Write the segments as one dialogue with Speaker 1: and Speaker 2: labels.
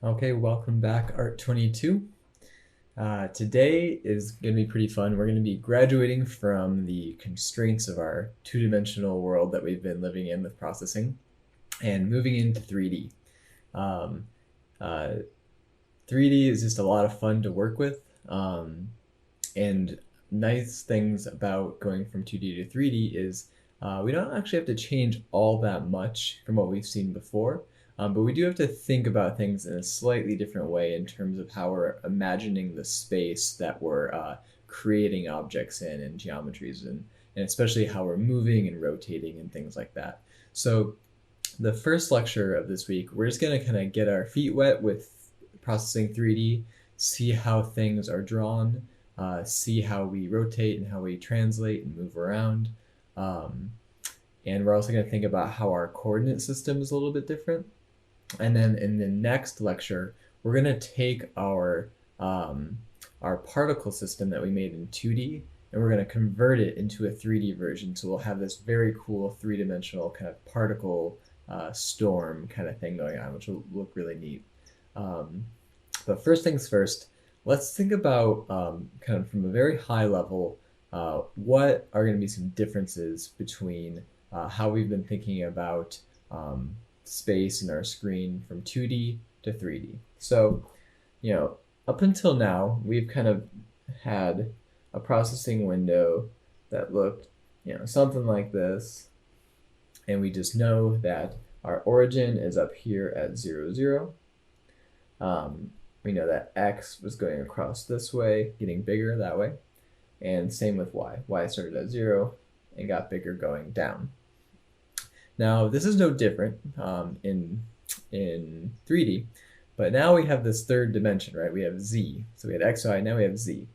Speaker 1: Okay, welcome back, Art22. Today is going to be pretty fun. We're going to be graduating from the constraints of our two-dimensional world that we've been living in with processing and moving into 3D. Um, uh, 3D is just a lot of fun to work with, and nice things about going from 2D to 3D is we don't actually have to change all that much from what we've seen before. But we do have to think about things in a slightly different way in terms of how we're imagining the space that we're creating objects in and geometries and especially how we're moving and rotating and things like that. So the first lecture of this week, we're just going to kind of get our feet wet with processing 3D, see how things are drawn, see how we rotate and how we translate and move around. Um, and we're also going to think about how our coordinate system is a little bit different. And then in the next lecture, we're going to take our particle system that we made in 2D and we're going to convert it into a 3D version. So we'll have this very cool three-dimensional kind of particle storm kind of thing going on, which will look really neat. Um, but first things first, let's think about kind of from a very high level, what are going to be some differences between how we've been thinking about space in our screen from 2D to 3D. So, up until now, we've kind of had a processing window that looked, something like this. And we just know that our origin is up here at 0, 0. We know that X was going across this way, getting bigger that way. And same with Y. Y started at 0 and got bigger going down. Now, this is no different in 3D, but now we have this third dimension, right? We have Z. So we had X, Y, now we have Z.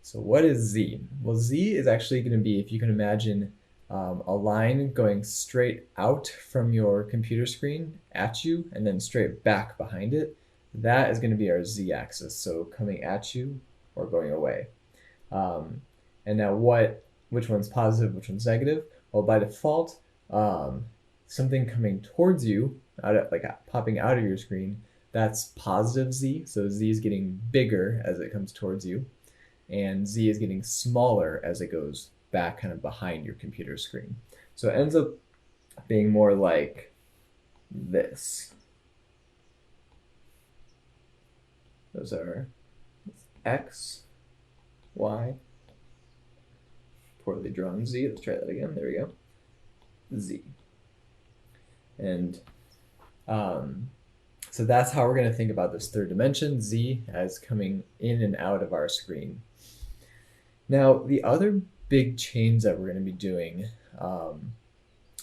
Speaker 1: So what is Z? Well, Z is actually going to be, if you can imagine, a line going straight out from your computer screen at you and then straight back behind it. That is going to be our Z-axis, so coming at you or going away. And now which one's positive, which one's negative? Well, by default, something coming towards you, popping out of your screen, that's positive Z. So Z is getting bigger as it comes towards you, and Z is getting smaller as it goes back kind of behind your computer screen. So it ends up being more like this. Those are X, Y, poorly drawn Z. Let's try that again. There we go. Z. And so that's how we're going to think about this third dimension, Z, as coming in and out of our screen. Now, the other big change that we're going to be doing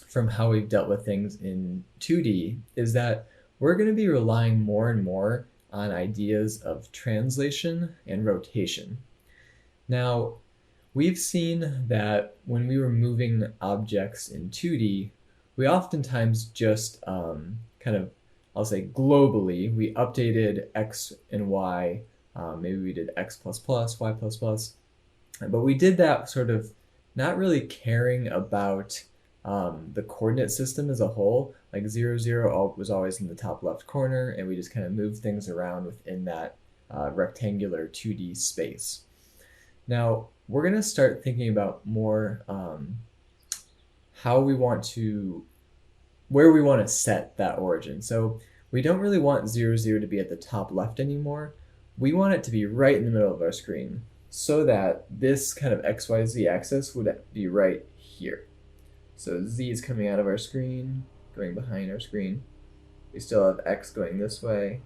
Speaker 1: from how we've dealt with things in 2D is that we're going to be relying more and more on ideas of translation and rotation. Now, we've seen that when we were moving objects in 2D, we oftentimes just kind of, I'll say globally, we updated X and Y. Maybe we did X++, Y++, but we did that sort of not really caring about the coordinate system as a whole. Like 0, 0 was always in the top left corner, and we just kind of moved things around within that rectangular 2D space. Now, we're going to start thinking about more where we want to set that origin. So we don't really want 0, 0 to be at the top left anymore. We want it to be right in the middle of our screen so that this kind of XYZ axis would be right here. So Z is coming out of our screen, going behind our screen. We still have X going this way,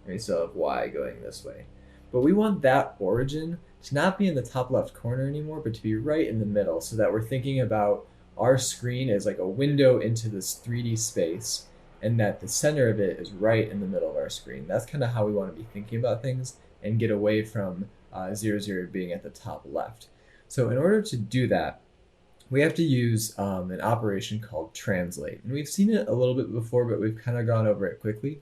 Speaker 1: and we still have Y going this way. But we want that origin to not be in the top left corner anymore, but to be right in the middle, so that we're thinking about our screen as like a window into this 3D space, and that the center of it is right in the middle of our screen. That's kind of how we want to be thinking about things and get away from 0, 0 being at the top left. So in order to do that, we have to use an operation called translate. And we've seen it a little bit before, but we've kind of gone over it quickly.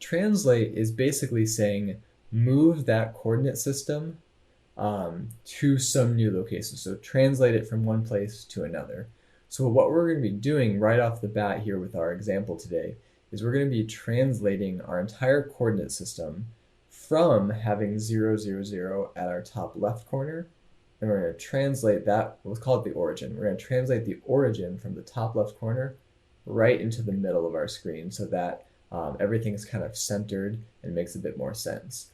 Speaker 1: Translate is basically saying move that coordinate system to some new location. So translate it from one place to another. So what we're going to be doing right off the bat here with our example today is we're going to be translating our entire coordinate system from having 0, 0, 0 at our top left corner, and we're going to translate that, let's call it the origin. We're going to translate the origin from the top left corner right into the middle of our screen so that everything's kind of centered and makes a bit more sense.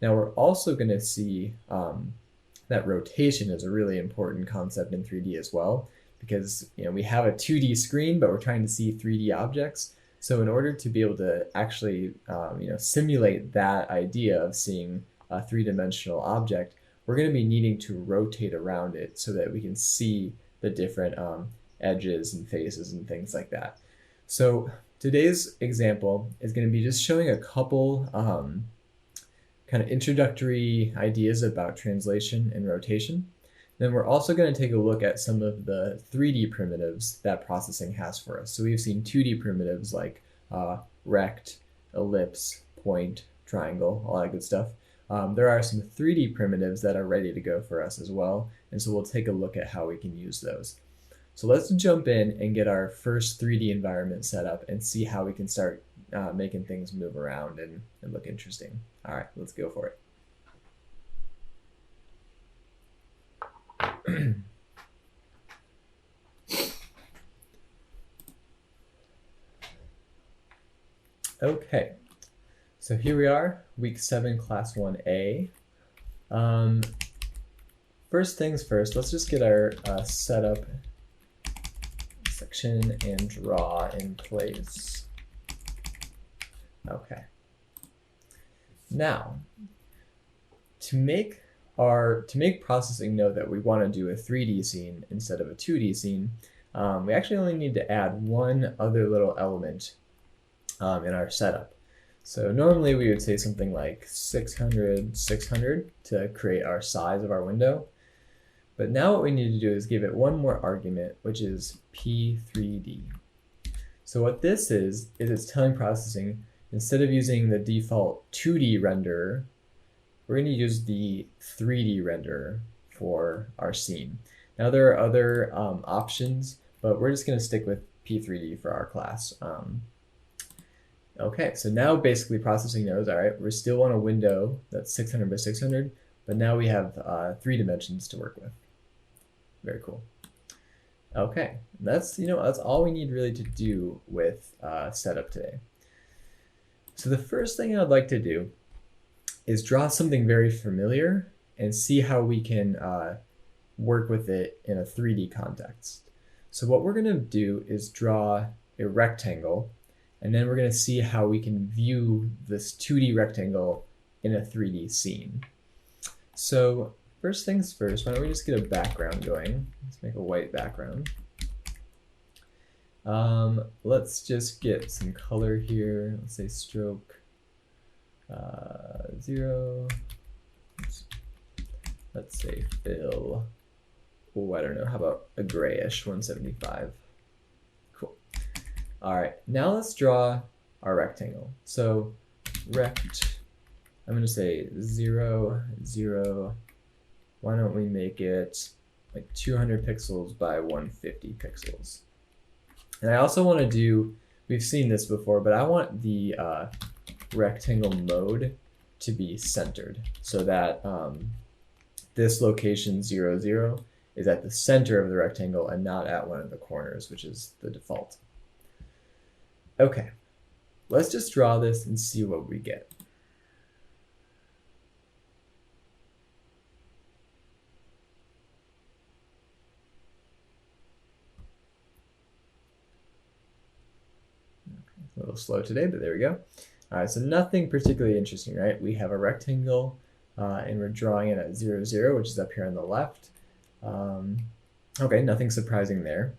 Speaker 1: Now we're also going to see that rotation is a really important concept in 3D as well, because we have a 2D screen, but we're trying to see 3D objects. So in order to be able to actually simulate that idea of seeing a three-dimensional object, we're going to be needing to rotate around it so that we can see the different edges and faces and things like that. So today's example is going to be just showing a couple kind of introductory ideas about translation and rotation. Then we're also going to take a look at some of the 3D primitives that processing has for us. So we've seen 2D primitives like rect, ellipse, point, triangle, all that good stuff. There are some 3D primitives that are ready to go for us as well, and so we'll take a look at how we can use those. So let's jump in and get our first 3D environment set up and see how we can start making things move around and look interesting. All right, let's go for it. Okay, so here we are, week 7, class 1A. First things first, let's just get our setup section and draw in place. Okay. Now, to make processing know that we want to do a 3D scene instead of a 2D scene, we actually only need to add one other little element in our setup. So normally we would say something like 600, 600 to create our size of our window. But now what we need to do is give it one more argument, which is P3D. So what this is it's telling processing, instead of using the default 2D renderer, we're going to use the 3D renderer for our scene. Now there are other options, but we're just going to stick with P3D for our class. Okay, so now basically processing knows, all right, we still want a window that's 600 by 600, but now we have 3 dimensions to work with. Very cool. Okay, that's all we need really to do with setup today. So the first thing I'd like to do is draw something very familiar and see how we can work with it in a 3D context. So what we're going to do is draw a rectangle, and then we're going to see how we can view this 2D rectangle in a 3D scene. So first things first, why don't we just get a background going? Let's make a white background. Let's just get some color here. Let's say stroke 0. Let's say fill. Oh, I don't know. How about a grayish 175? Cool. All right, now let's draw our rectangle. So rect, I'm going to say 0, 0. Why don't we make it like 200 pixels by 150 pixels? And I also want to do, we've seen this before, but I want the rectangle mode to be centered so that this location 0, 0 is at the center of the rectangle and not at one of the corners, which is the default. Okay, let's just draw this and see what we get. A little slow today, but there we go. All right, so nothing particularly interesting, right? We have a rectangle and we're drawing it at 0, 0, which is up here on the left. Okay, nothing surprising there.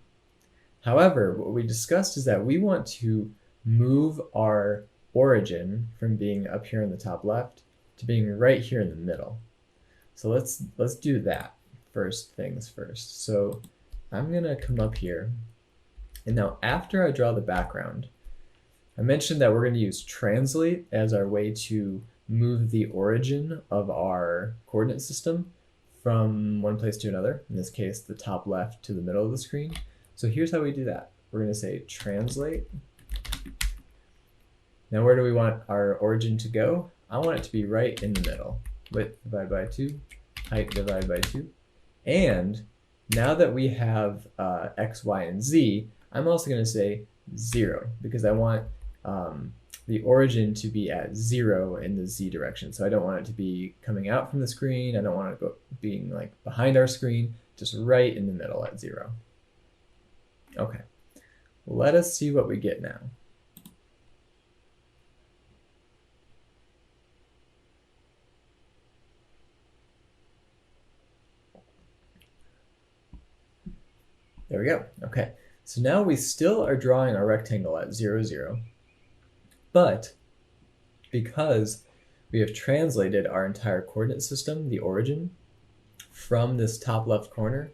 Speaker 1: However, what we discussed is that we want to move our origin from being up here in the top left to being right here in the middle. So let's do that first things first. So I'm gonna come up here, and now after I draw the background, I mentioned that we're going to use translate as our way to move the origin of our coordinate system from one place to another, in this case the top left to the middle of the screen. So here's how we do that. We're going to say translate, Now where do we want our origin to go? I want it to be right in the middle. Width divided by 2, height divided by 2. And now that we have x, y, and z, I'm also going to say 0 because I want the origin to be at 0 in the z direction. So I don't want it to be coming out from the screen. I don't want it being like behind our screen, just right in the middle at 0. Okay, let us see what we get now. There we go. Okay, so now we still are drawing our rectangle at 0, 0, but because we have translated our entire coordinate system, the origin, from this top left corner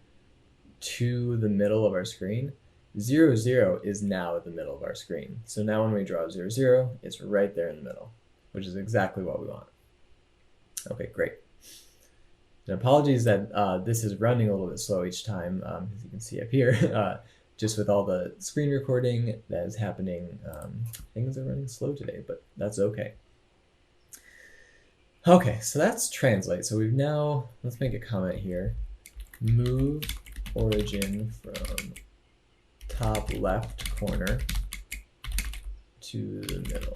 Speaker 1: to the middle of our screen, 0, 0 is now at the middle of our screen. So now when we draw 0, 0, it's right there in the middle, which is exactly what we want. Okay, great. And apologies that this is running a little bit slow each time, as you can see up here. Just with all the screen recording that is happening, things are running slow today, but that's okay. Okay, so that's translate. So we've now, let's make a comment here. Move origin from top left corner to the middle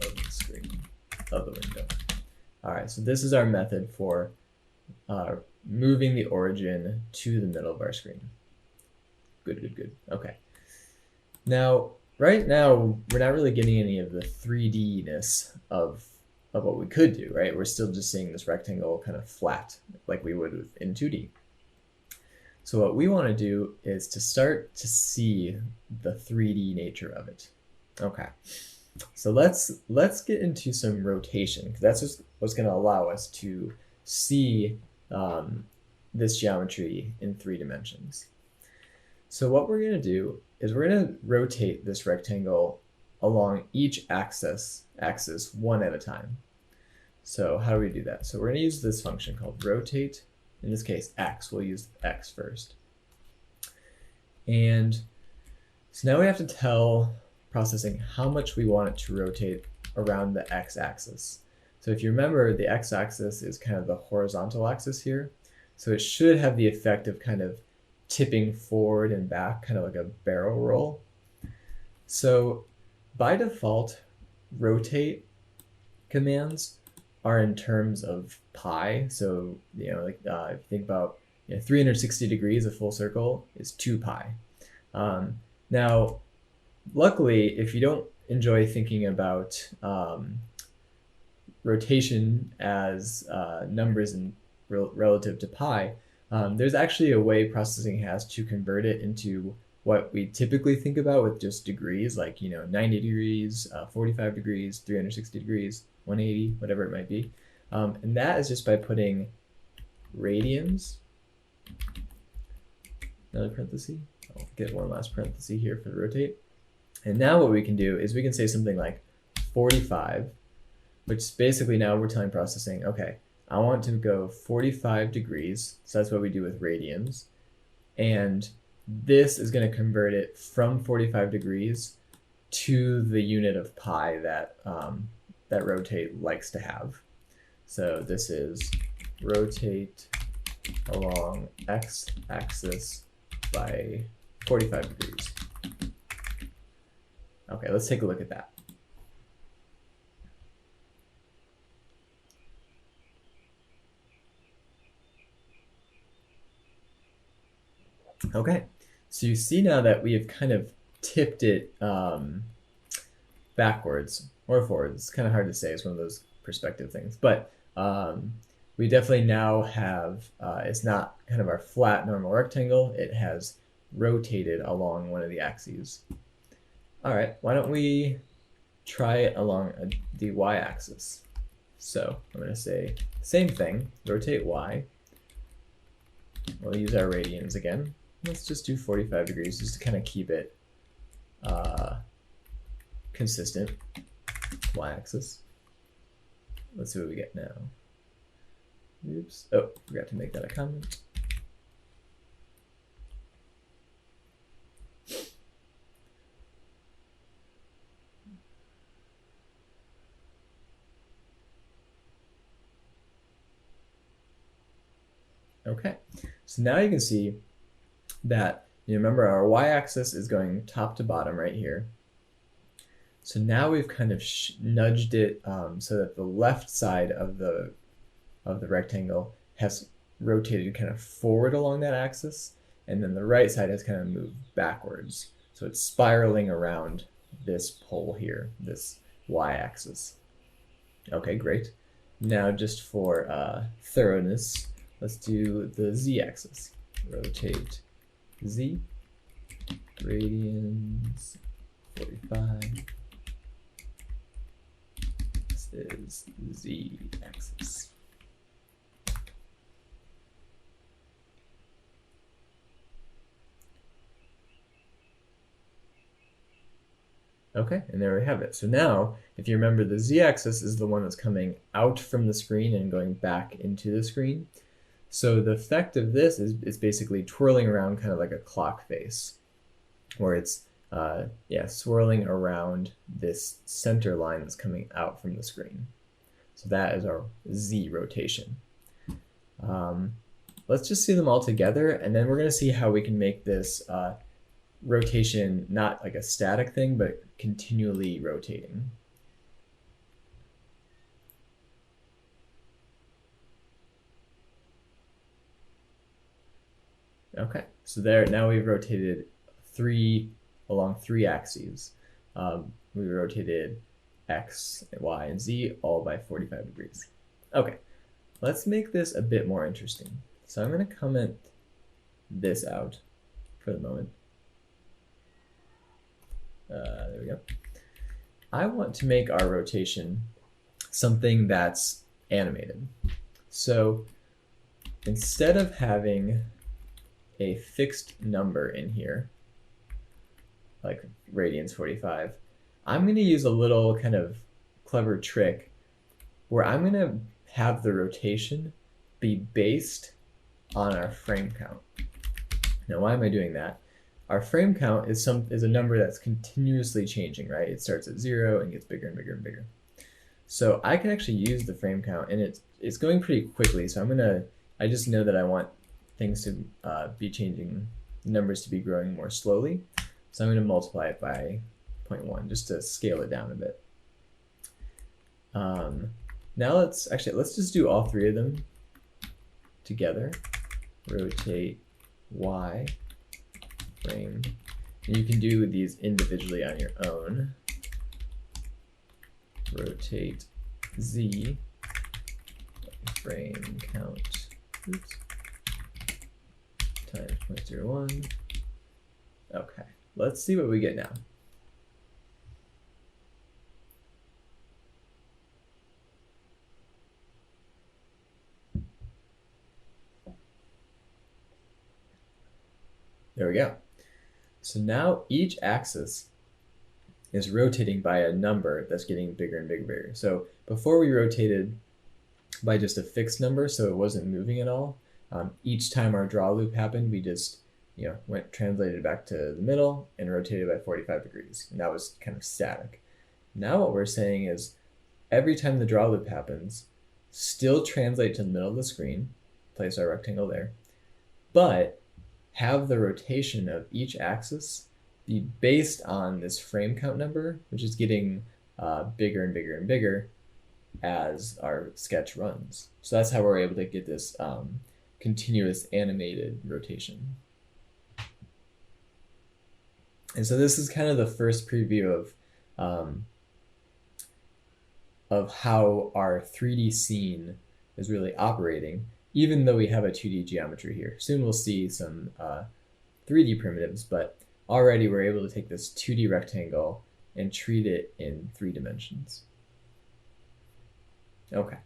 Speaker 1: of the screen, of the window. All right, so this is our method for moving the origin to the middle of our screen. Good, good, good. Okay. Now, right now, we're not really getting any of the 3D-ness of what we could do, right? We're still just seeing this rectangle kind of flat, like we would in 2D. So what we want to do is to start to see the 3D nature of it. Okay. So let's get into some rotation, because that's just what's going to allow us to see this geometry in 3 dimensions. So what we're going to do is we're going to rotate this rectangle along each axis one at a time. So how do we do that? So we're going to use this function called rotate. In this case, x. We'll use x first. And so now we have to tell processing how much we want it to rotate around the x-axis. So if you remember, the x-axis is kind of the horizontal axis here. So it should have the effect of kind of tipping forward and back, kind of like a barrel roll. So by default, rotate commands are in terms of pi. So, you know, like if you think about 360 degrees, a full circle is 2 pi. Now, luckily, if you don't enjoy thinking about rotation as numbers in relative to pi, there's actually a way processing has to convert it into what we typically think about with just degrees, like 90 degrees, 45 degrees, 360 degrees, 180, whatever it might be. And that is just by putting radians, another parenthesis. I'll get one last parenthesis here for the rotate. And now what we can do is we can say something like 45, which basically now we're telling processing, okay, I want to go 45 degrees. So that's what we do with radians. And this is going to convert it from 45 degrees to the unit of pi that, that rotate likes to have. So this is rotate along x-axis by 45 degrees. Okay, let's take a look at that. Okay, so you see now that we have kind of tipped it backwards or forwards. It's kind of hard to say. It's one of those perspective things. But we definitely now have, it's not kind of our flat normal rectangle. It has rotated along one of the axes. All right, why don't we try it along the y-axis? So I'm going to say same thing, rotate y. We'll use our radians again. Let's just do 45 degrees just to kind of keep it consistent. Y-axis. Let's see what we get now. Oops. Oh, forgot to make that a comment. Okay, so now you can see that, remember our y-axis is going top to bottom right here. So now we've kind of nudged it so that the left side of the rectangle has rotated kind of forward along that axis, and then the right side has kind of moved backwards. So it's spiraling around this pole here, this y-axis. Okay, great. Now just for thoroughness, let's do the z-axis. Rotate z, radians, 45. This is z-axis. Okay, and there we have it. So now, if you remember, the z-axis is the one that's coming out from the screen and going back into the screen. So the effect of this is basically twirling around kind of like a clock face, where it's swirling around this center line that's coming out from the screen. So that is our Z rotation. Let's just see them all together, and then we're going to see how we can make this rotation not like a static thing, but continually rotating. Okay, so there, now we've rotated along three axes. We rotated X, Y, and Z all by 45 degrees. Okay, let's make this a bit more interesting. So I'm going to comment this out for the moment. There we go. I want to make our rotation something that's animated. So instead of having a fixed number in here, like radians 45, I'm going to use a little kind of clever trick where I'm going to have the rotation be based on our frame count. Now, why am I doing that? Our frame count is a number that's continuously changing, right? It starts at 0 and gets bigger and bigger and bigger. So I can actually use the frame count, and it's going pretty quickly. So I just know that I want things to be changing, numbers to be growing more slowly. So I'm going to multiply it by 0.1 just to scale it down a bit. Now let's just do all three of them together. Rotate Y, frame, and you can do these individually on your own. Rotate Z, frame count, oops, times 0.01. Okay, let's see what we get now. There we go. So now each axis is rotating by a number that's getting bigger and bigger and bigger. So before we rotated by just a fixed number, so it wasn't moving at all. Each time our draw loop happened, we just translated back to the middle and rotated by 45 degrees. And that was kind of static. Now what we're saying is every time the draw loop happens, still translate to the middle of the screen, place our rectangle there, but have the rotation of each axis be based on this frame count number, which is getting bigger and bigger and bigger as our sketch runs. So that's how we're able to get this continuous animated rotation. And so this is kind of the first preview of how our 3D scene is really operating, even though we have a 2D geometry here. Soon we'll see some 3D primitives, but already we're able to take this 2D rectangle and treat it in 3 dimensions. Okay,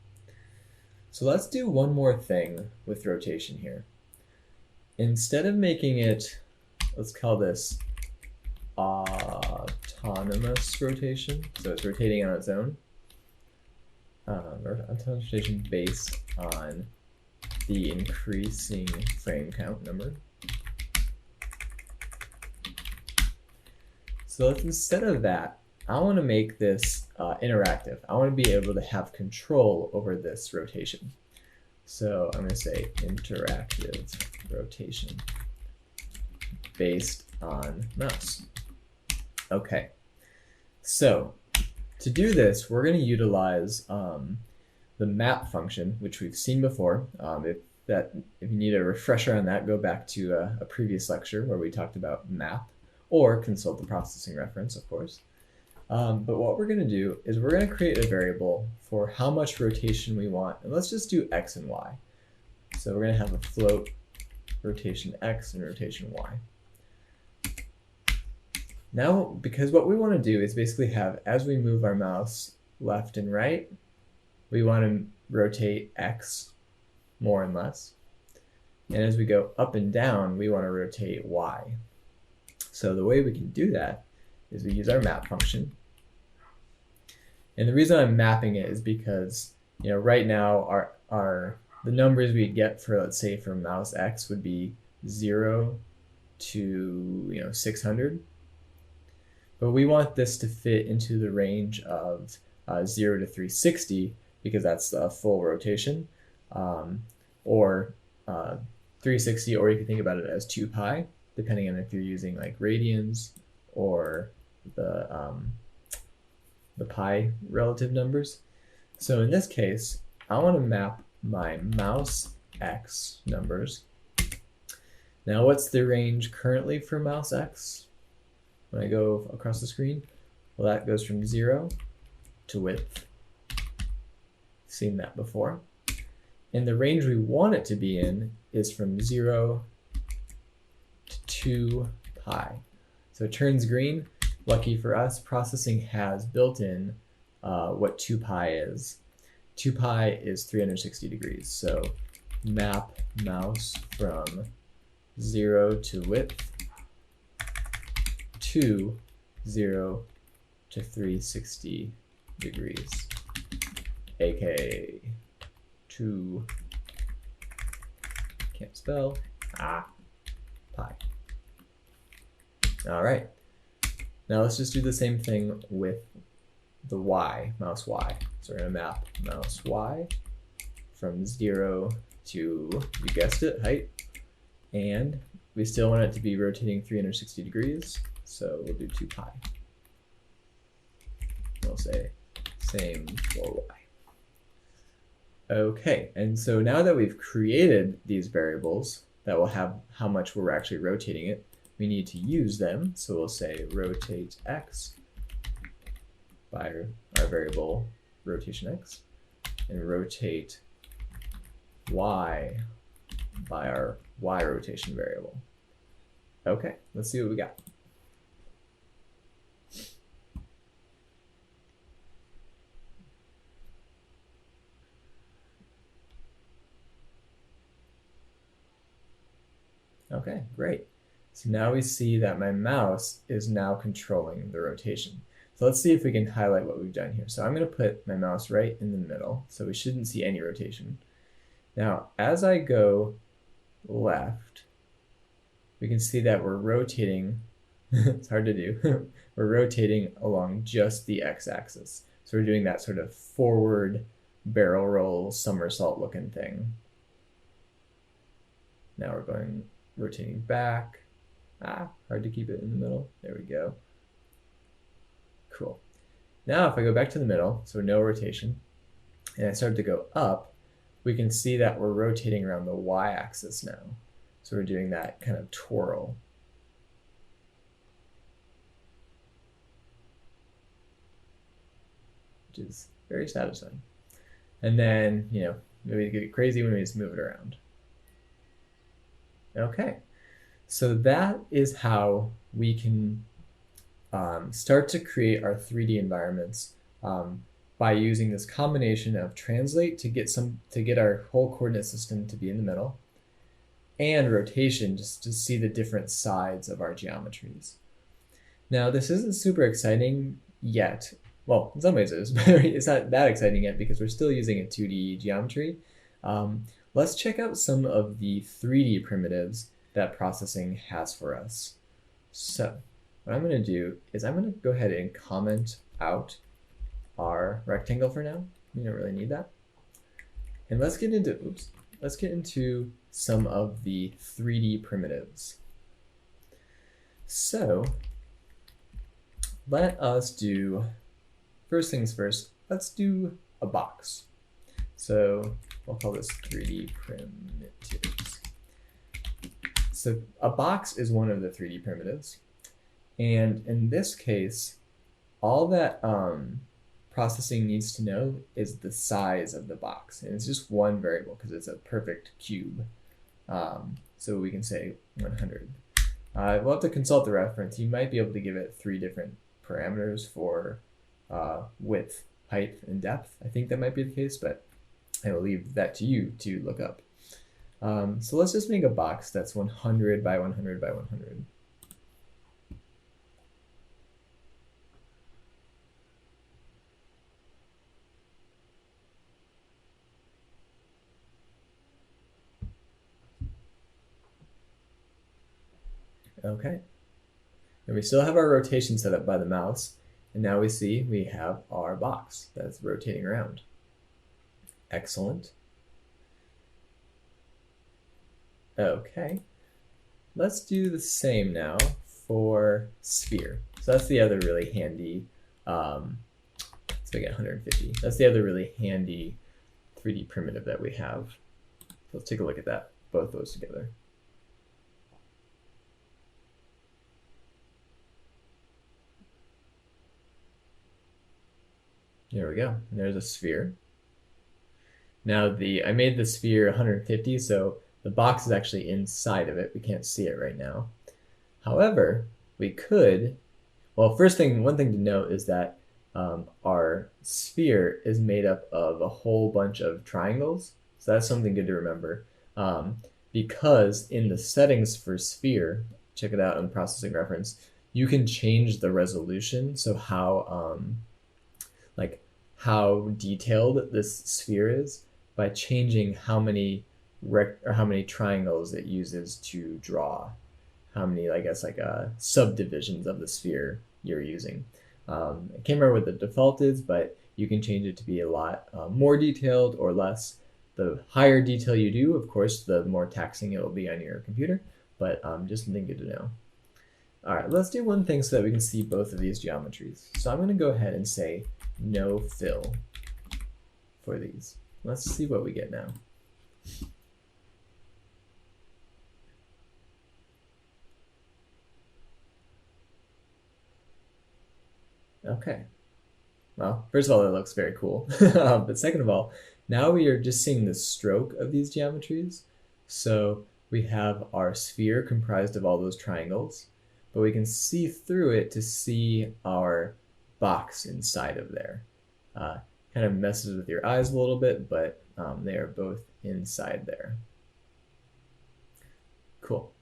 Speaker 1: so let's do one more thing with rotation here. Instead of making it, let's call this autonomous rotation, so it's rotating on its own, or autonomous rotation based on the increasing frame count number. So instead of that, I want to make this interactive. I want to be able to have control over this rotation. So I'm going to say interactive rotation based on mouse. Okay, so to do this, we're going to utilize the map function, which we've seen before. If you need a refresher on that, go back to a previous lecture where we talked about map, or consult the processing reference, of course. But what we're going to do is we're going to create a variable for how much rotation we want, and let's just do x and y. So we're going to have a float rotation x and rotation y. Now, because what we want to do is basically have, as we move our mouse left and right, we want to rotate x more and less. And as we go up and down, we want to rotate y. So the way we can do that is we use our map function. And the reason I'm mapping it is because, right now the numbers we get for, let's say, for mouse x would be 0 to 600. But we want this to fit into the range of 0 to 360 because that's the full rotation, or 360, or you can think about it as 2 pi, depending on if you're using like radians or the pi relative numbers. So in this case, I want to map my mouse x numbers. Now, what's the range currently for mouse x when I go across the screen? Well, that goes from 0 to width. Seen that before. And the range we want it to be in is from 0 to 2 pi. So it turns green. Lucky for us, processing has built in what 2 pi is. 2 pi is 360 degrees. So map mouse from 0 to width to 0 to 360 degrees, aka 2, can't spell, pi. All right. Now let's just do the same thing with the y, mouse y. So we're going to map mouse y from 0 to, you guessed it, height. And we still want it to be rotating 360 degrees. So we'll do 2 pi. We'll say same for y. Okay, and so now that we've created these variables that will have how much we're actually rotating it, we need to use them. So we'll say rotate x by our variable rotation x, and rotate y by our y rotation variable. Okay, let's see what we got. Okay, great. So now we see that my mouse is now controlling the rotation. So let's see if we can highlight what we've done here. So I'm going to put my mouse right in the middle, so we shouldn't see any rotation. Now, as I go left, we can see that we're rotating, it's hard to do, we're rotating along just the x-axis. So we're doing that sort of forward barrel roll somersault looking thing. Now we're rotating back. Hard to keep it in the middle. There we go. Cool. Now if I go back to the middle, so no rotation, and I start to go up, we can see that we're rotating around the y-axis now. So we're doing that kind of twirl. Which is very satisfying. And then, maybe get crazy when we just move it around. Okay, so that is how we can start to create our 3D environments by using this combination of translate to get our whole coordinate system to be in the middle, and rotation just to see the different sides of our geometries. Now, this isn't super exciting yet. Well, in some ways it is, but it's not that exciting yet because we're still using a 2D geometry. Let's check out some of the 3D primitives that processing has for us. So what I'm going to do is I'm going to go ahead and comment out our rectangle for now. We don't really need that. And let's get into some of the 3D primitives. So let us do, first things first, let's do a box. So we'll call this 3D primitives. So a box is one of the 3D primitives. And in this case, all that processing needs to know is the size of the box. And it's just one variable because it's a perfect cube. So we can say 100. We'll have to consult the reference. You might be able to give it 3 different parameters for width, height, and depth. I think that might be the case, but I will leave that to you to look up. So let's just make a box that's 100 by 100 by 100. Okay. And we still have our rotation set up by the mouse. And now we see we have our box that's rotating around. Excellent. Okay. Let's do the same now for sphere. So that's the other really handy, let's make it 150. That's the other really handy 3D primitive that we have. So let's take a look at that, both those together. There we go. And there's a sphere. Now I made the sphere 150, so the box is actually inside of it. We can't see it right now. However, we could, well, one thing to note is that our sphere is made up of a whole bunch of triangles. So that's something good to remember. Because in the settings for sphere, check it out on processing reference, you can change the resolution. So how detailed this sphere is by changing how many triangles it uses to draw, how many, I guess, subdivisions of the sphere you're using. I can't remember what the default is, but you can change it to be a lot more detailed or less. The higher detail you do, of course, the more taxing it will be on your computer, but just something good to know. All right, let's do one thing so that we can see both of these geometries. So I'm going to go ahead and say no fill for these. Let's see what we get now. Okay. Well, first of all, that looks very cool. But second of all, now we are just seeing the stroke of these geometries. So we have our sphere comprised of all those triangles, but we can see through it to see our box inside of there. Kind of messes with your eyes a little bit, but they are both inside there. Cool.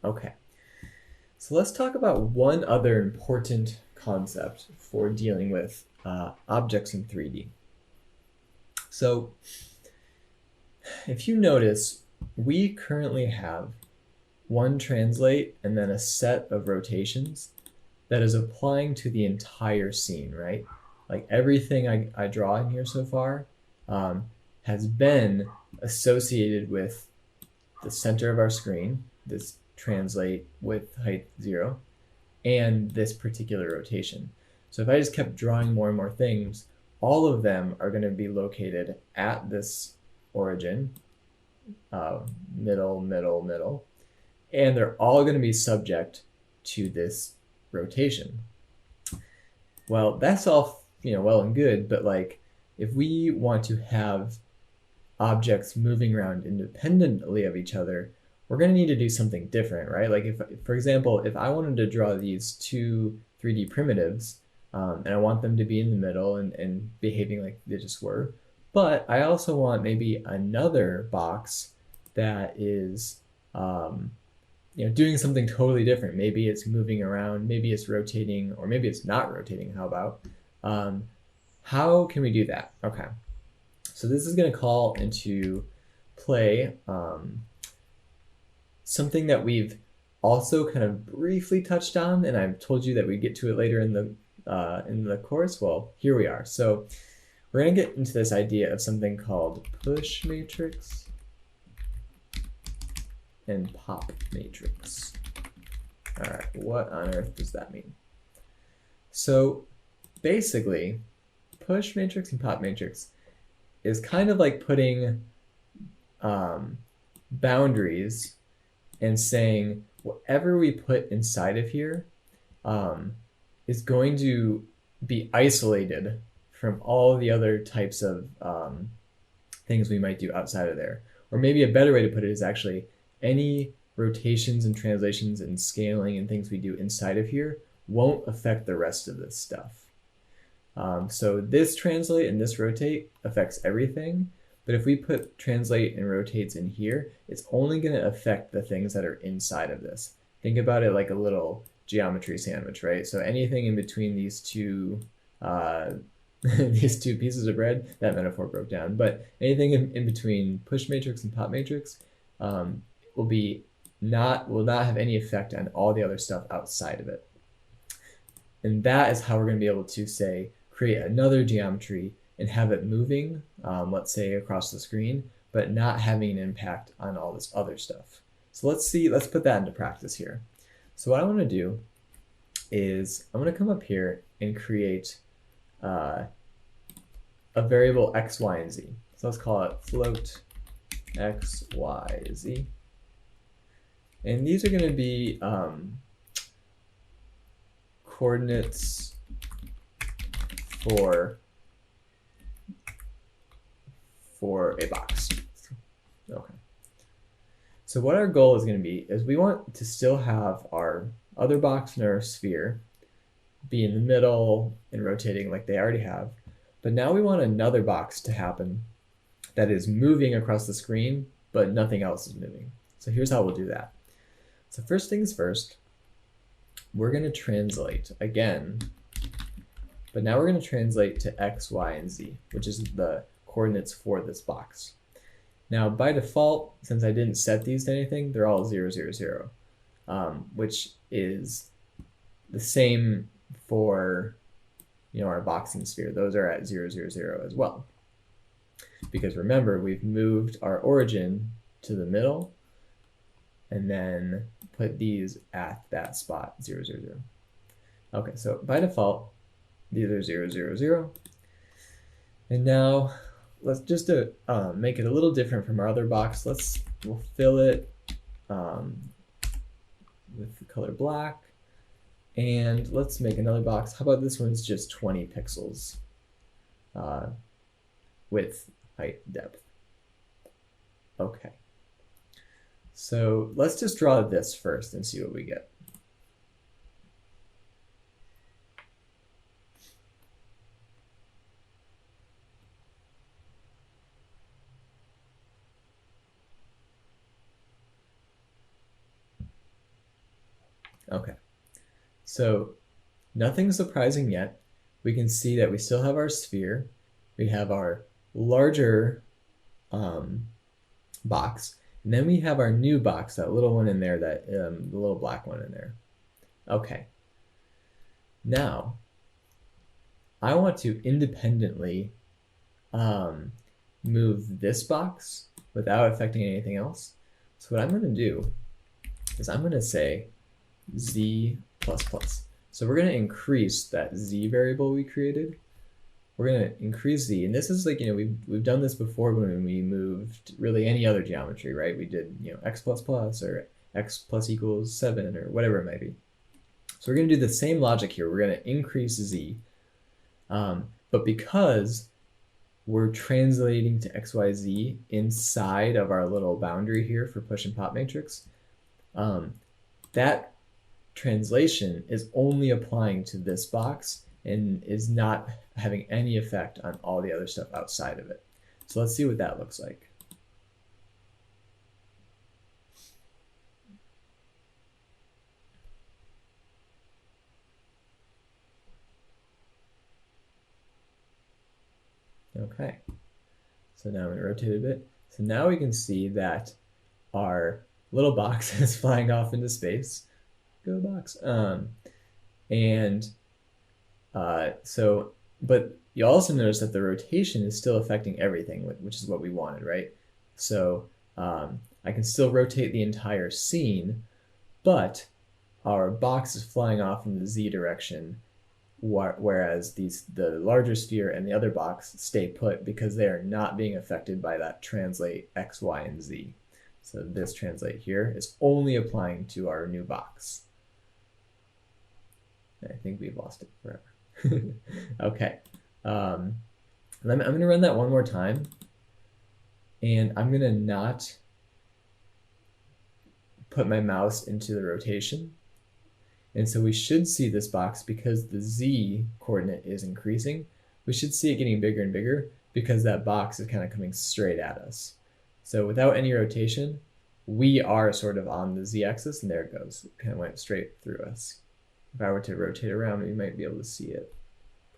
Speaker 1: Okay. So let's talk about one other important concept for dealing with objects in 3D. So if you notice, we currently have one translate and then a set of rotations that is applying to the entire scene, right? Like everything I draw in here so far has been associated with the center of our screen, this translate with height 0, and this particular rotation. So if I just kept drawing more and more things, all of them are going to be located at this origin, middle, middle, middle, and they're all going to be subject to this rotation. Well, that's all, well and good, but like if we want to have objects moving around independently of each other, we're going to need to do something different, right? Like if, for example, if I wanted to draw these two 3D primitives, and I want them to be in the middle and behaving like they just were, but I also want maybe another box that is doing something totally different. Maybe it's moving around, maybe it's rotating, or maybe it's not rotating. How about? How can we do that? Okay, so this is going to call into play something that we've also kind of briefly touched on, and I've told you that we get to it later in the course. Well, here we are. So we're going to get into this idea of something called push matrix and pop matrix. All right, what on earth does that mean? So basically, push matrix and pop matrix is kind of like putting boundaries and saying whatever we put inside of here is going to be isolated from all the other types of things we might do outside of there. Or maybe a better way to put it is actually any rotations and translations and scaling and things we do inside of here won't affect the rest of this stuff. So this translate and this rotate affects everything, but if we put translate and rotates in here, it's only going to affect the things that are inside of this. Think about it like a little geometry sandwich, right? So anything in between these two these two pieces of bread, that metaphor broke down, but anything in between push matrix and pop matrix will not have any effect on all the other stuff outside of it. And that is how we're going to be able to say create another geometry and have it moving, let's say across the screen, but not having an impact on all this other stuff. So let's put that into practice here. So what I want to do is I'm going to come up here and create a variable x, y, and z. So let's call it float x, y, z. And these are going to be coordinates for a box. Okay. So what our goal is going to be is we want to still have our other box and our sphere be in the middle and rotating like they already have. But now we want another box to happen that is moving across the screen, but nothing else is moving. So here's how we'll do that. So first things first, we're going to translate again, but now we're going to translate to x, y, and z, which is the coordinates for this box. Now by default, since I didn't set these to anything, they're all 0, 0, 0, which is the same for our box and sphere. Those are at 0, 0, 0 as well. Because remember, we've moved our origin to the middle and then put these at that spot, 0, 0, 0. Okay, so by default, these are 0, 0, 0. And now let's just make it a little different from our other box. We'll fill it with the color black. And let's make another box. How about this one's just 20 pixels width, height, depth. Okay. So let's just draw this first and see what we get. Okay. So nothing surprising yet. We can see that we still have our sphere. We have our larger box. And then we have our new box, that little one in there, the little black one in there. Okay. Now, I want to independently move this box without affecting anything else. So what I'm going to do is I'm going to say z++. So we're going to increase that z variable we created. We're going to increase z, and this is like, we've done this before when we moved really any other geometry, right? We did, x++ or x plus equals 7 or whatever it might be. So we're going to do the same logic here. We're going to increase z, but because we're translating to x, y, z inside of our little boundary here for push and pop matrix, that translation is only applying to this box and is not having any effect on all the other stuff outside of it. So let's see what that looks like. Okay, so now I'm going to rotate a bit. So now we can see that our little box is flying off into space. Go box. So But you also notice that the rotation is still affecting everything, which is what we wanted, right? So I can still rotate the entire scene, but our box is flying off in the z direction, whereas the larger sphere and the other box stay put because they are not being affected by that translate x, y, and z. So this translate here is only applying to our new box. I think we've lost it forever. Okay. I'm going to run that one more time. And I'm going to not put my mouse into the rotation. And so we should see this box, because the z coordinate is increasing, we should see it getting bigger and bigger because that box is kind of coming straight at us. So without any rotation, we are sort of on the z-axis, and there it goes. It kind of went straight through us. If I were to rotate around, we might be able to see it,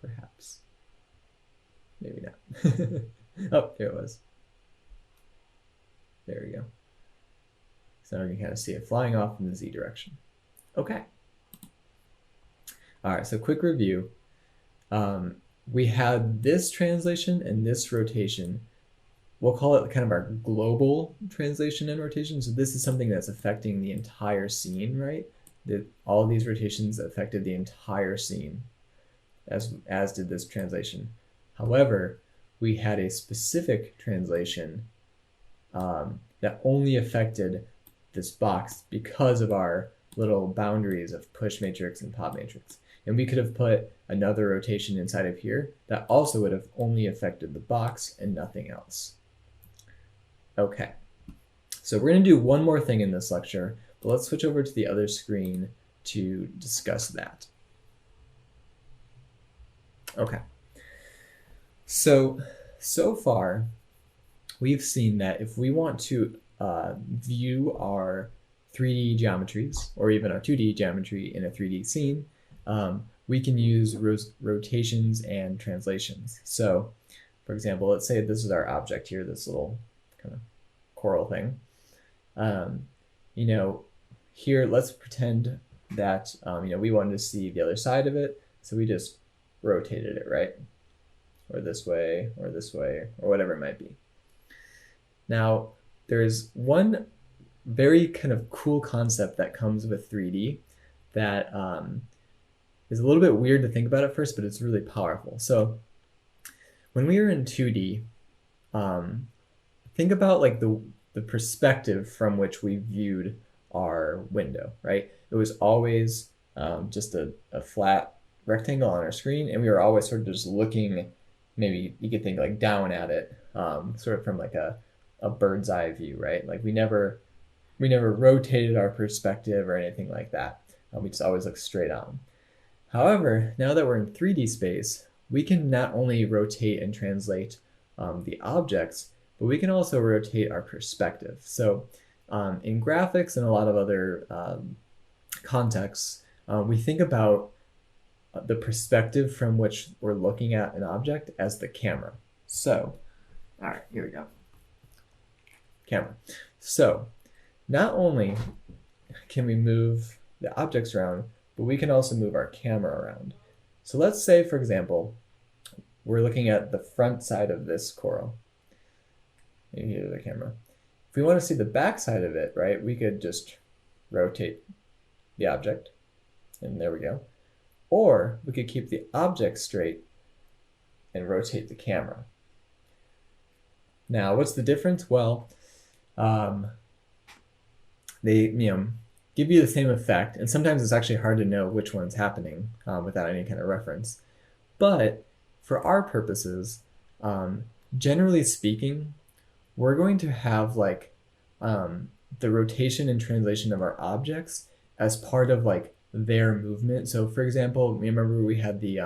Speaker 1: perhaps. Maybe not. Oh, there it was. There we go. So now we can kind of see it flying off in the z direction. Okay. All right, so quick review. We had this translation and this rotation. We'll call it kind of our global translation and rotation. So this is something that's affecting the entire scene, right? That all of these rotations affected the entire scene, as did this translation. However, we had a specific translation that only affected this box because of our little boundaries of push matrix and pop matrix. And we could have put another rotation inside of here that also would have only affected the box and nothing else. Okay, so we're going to do one more thing in this lecture, but let's switch over to the other screen to discuss that. Okay, so far we've seen that if we want to view our 3D geometries, or even our 2D geometry in a 3D scene, we can use rotations and translations. So, for example, let's say this is our object here, this little kind of coral thing. You know, here, let's pretend that, you know, we wanted to see the other side of it, so we just rotated it, right? Or this way, or whatever it might be. Now, there's one very kind of cool concept that comes with 3D that is a little bit weird to think about at first, but it's really powerful. So when we were in 2D, think about like the perspective from which we viewed our window, right? It was always just a flat rectangle on our screen, and we were always sort of just looking, maybe you could think like down at it, sort of from like a bird's eye view, right? Like we never rotated our perspective or anything like that. We just always look straight on. However, now that we're in 3D space, we can not only rotate and translate the objects, but we can also rotate our perspective. So in graphics and a lot of other contexts, we think about the perspective from which we're looking at an object as the camera. So, all right, here we go. Camera. So, not only can we move the objects around, but we can also move our camera around. So let's say, for example, we're looking at the front side of this coral. Maybe here's the camera. If we want to see the back side of it, right, we could just rotate the object, and there we go. Or we could keep the object straight and rotate the camera. Now, what's the difference? Well, they give you the same effect, and sometimes it's actually hard to know which one's happening without any kind of reference. But for our purposes, generally speaking, we're going to have like the rotation and translation of our objects as part of like their movement. So for example, remember we had the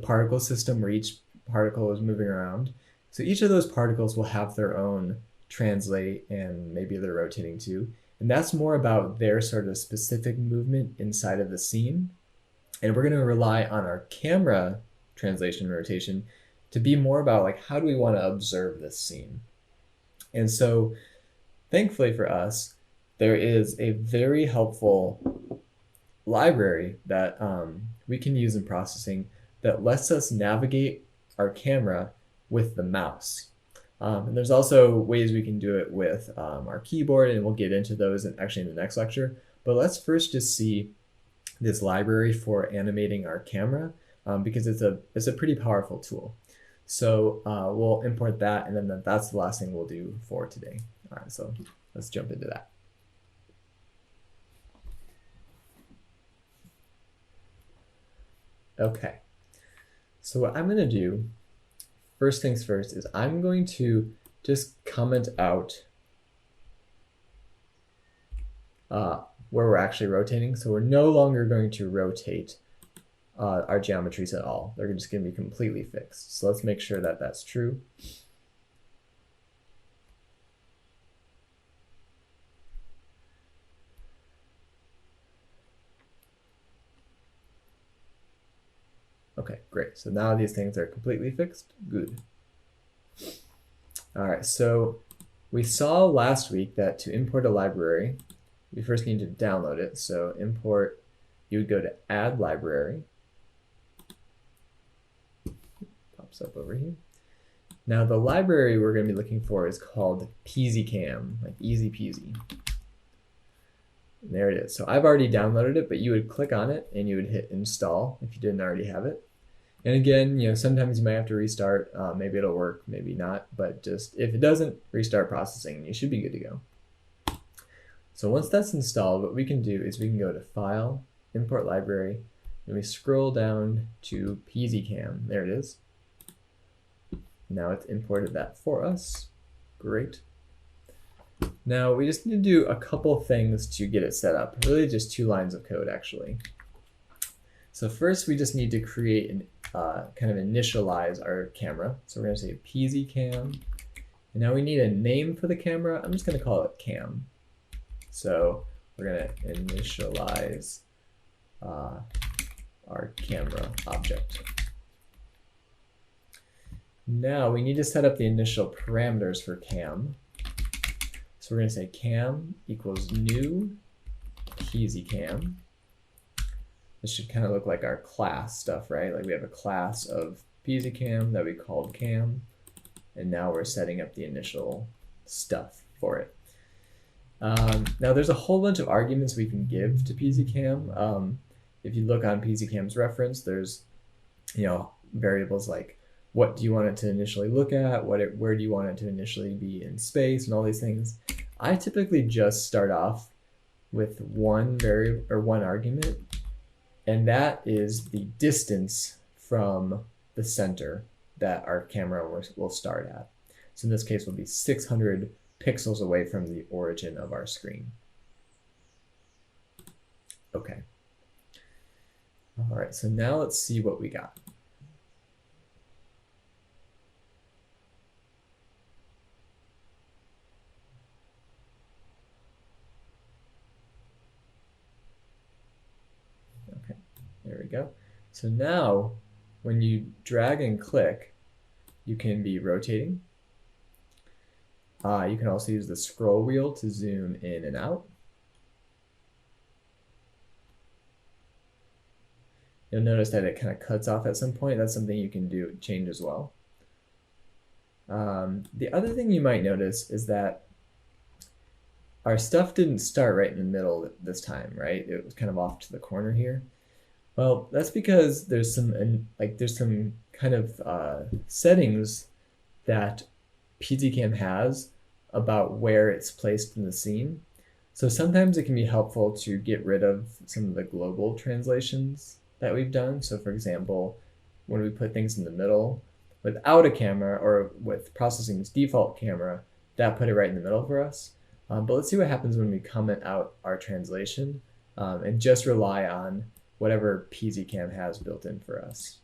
Speaker 1: particle system where each particle was moving around. So each of those particles will have their own translate, and maybe they're rotating too. And that's more about their sort of specific movement inside of the scene. And we're going to rely on our camera translation and rotation to be more about like, how do we want to observe this scene? And so thankfully for us, there is a very helpful library that we can use in processing that lets us navigate our camera with the mouse. And there's also ways we can do it with our keyboard, and we'll get into those actually in the next lecture. But let's first just see this library for animating our camera because it's a pretty powerful tool. So we'll import that, and then that's the last thing we'll do for today. All right, so let's jump into that. Okay, so what I'm going to do, first things first, is I'm going to just comment out where we're actually rotating. So we're no longer going to rotate our geometries at all. They're just going to be completely fixed. So let's make sure that that's true. Okay, great. So now these things are completely fixed. Good. All right, so we saw last week that to import a library, we first need to download it. So import, you would go to add library. Pops up over here. Now the library we're going to be looking for is called PeasyCam, like easy peasy. And there it is. So I've already downloaded it, but you would click on it and you would hit install if you didn't already have it. And again, sometimes you might have to restart. Maybe it'll work, maybe not. But just if it doesn't, restart processing. You should be good to go. So once that's installed, what we can do is we can go to File, Import Library, and we scroll down to PeasyCam. There it is. Now it's imported that for us. Great. Now we just need to do a couple things to get it set up. Really just 2 lines of code, actually. So first we just need to create an kind of initialize our camera. So we're going to say PeasyCam. And now we need a name for the camera. I'm just going to call it Cam. So we're going to initialize our camera object. Now we need to set up the initial parameters for Cam. So we're going to say cam equals new PeasyCam. This should kind of look like our class stuff, right? Like we have a class of PeasyCam that we called Cam, and now we're setting up the initial stuff for it. Now there's a whole bunch of arguments we can give to PeasyCam. If you look on PeasyCam's reference, there's variables like what do you want it to initially look at, where do you want it to initially be in space, and all these things. I typically just start off with one variable or one argument, and that is the distance from the center that our camera will start at. So in this case, will be 600 pixels away from the origin of our screen. Okay. All right, so now let's see what we got. Okay, there we go. So now when you drag and click, you can be rotating. You can also use the scroll wheel to zoom in and out. You'll notice that it kind of cuts off at some point. That's something you can change as well. The other thing you might notice is that our stuff didn't start right in the middle this time, right? It was kind of off to the corner here. Well, that's because there's some kind of settings that PeasyCam has about where it's placed in the scene. So sometimes it can be helpful to get rid of some of the global translations that we've done. So for example, when we put things in the middle without a camera or with processing's default camera, that put it right in the middle for us. But let's see what happens when we comment out our translation and just rely on whatever PeasyCam has built in for us.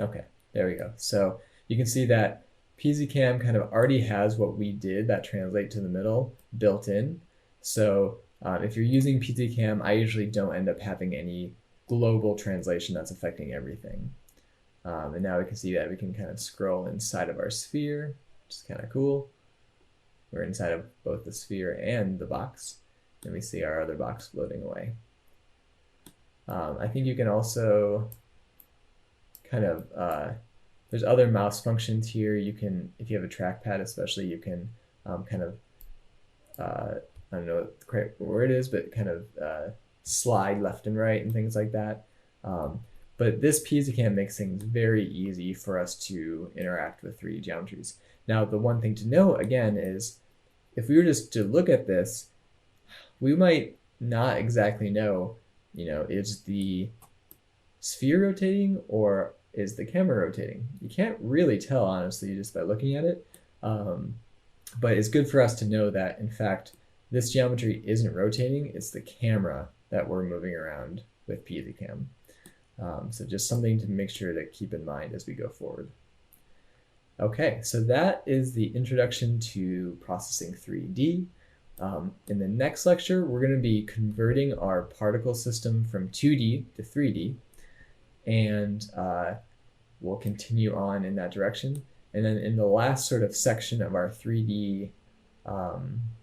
Speaker 1: Okay, there we go. So you can see that PeasyCam kind of already has what we did, that translate to the middle, built in. So if you're using PeasyCam, I usually don't end up having any global translation that's affecting everything. And now we can see that we can kind of scroll inside of our sphere, which is kind of cool. We're inside of both the sphere and the box, and we see our other box floating away. I think you can also kind of, there's other mouse functions here. You can, if you have a trackpad especially, you can kind of, I don't know what the correct word is, but kind of slide left and right and things like that. But this PiezoCam makes things very easy for us to interact with 3D geometries. Now, the one thing to note, again, is if we were just to look at this, we might not exactly know, is the sphere rotating or is the camera rotating? You can't really tell, honestly, just by looking at it. But it's good for us to know that, in fact, this geometry isn't rotating. It's the camera that we're moving around with PiezoCam. So just something to make sure to keep in mind as we go forward. Okay, so that is the introduction to processing 3D. In the next lecture, we're going to be converting our particle system from 2D to 3D, and we'll continue on in that direction. And then in the last sort of section of our 3D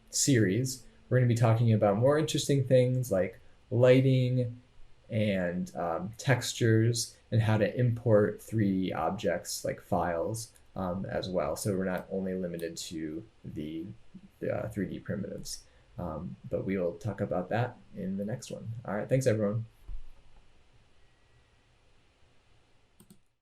Speaker 1: series, we're going to be talking about more interesting things like lighting and textures and how to import 3D objects like files as well. So we're not only limited to the 3D primitives, but we will talk about that in the next one. All right, thanks everyone.